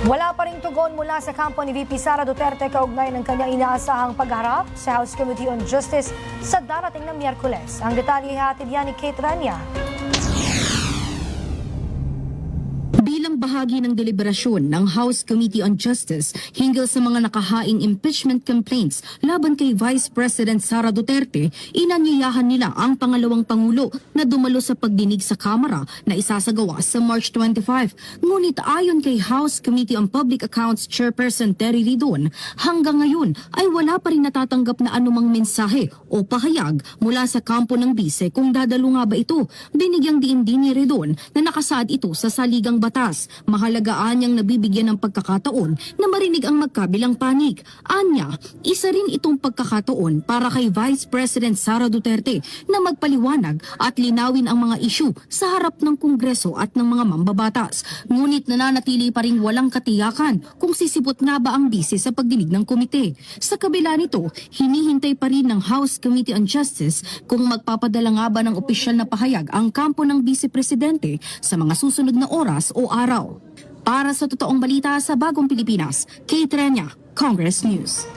Wala pa ring tugon mula sa kampo ni VP Sara Duterte kaugnay ng kanyang inaasahang pagharap sa House Committee on Justice sa darating na Miyerkules. Ang detalye hatid yan ni Kate Rania. Bilang bahagi ng deliberasyon ng House Committee on Justice hinggil sa mga nakahaing impeachment complaints laban kay Vice President Sara Duterte, inanyayahan nila ang pangalawang Pangulo na dumalo sa pagdinig sa Kamara na isasagawa sa March 25. Ngunit ayon kay House Committee on Public Accounts Chairperson Terry Ridon, hanggang ngayon ay wala pa rin natatanggap na anumang mensahe o pahayag mula sa kampo ng bise kung dadalo nga ba ito. Binigyang diin din ni Ridon na nakasaad ito sa saligang batas. Mahalagaan niyang nabibigyan ng pagkakataon na marinig ang magkabilang panig. Anya, isa rin itong pagkakataon para kay Vice President Sara Duterte na magpaliwanag at linawin ang mga isyu sa harap ng Kongreso at ng mga mambabatas. Ngunit nananatili pa rin walang katiyakan kung sisipot nga ba ang bise sa pagdinig ng komite. Sa kabila nito, hinihintay pa rin ng House Committee on Justice kung magpapadala nga ba ng opisyal na pahayag ang kampo ng Vice Presidente sa mga susunod na oras o araw. Para sa totoong balita sa Bagong Pilipinas, Kate Rania, Congress News.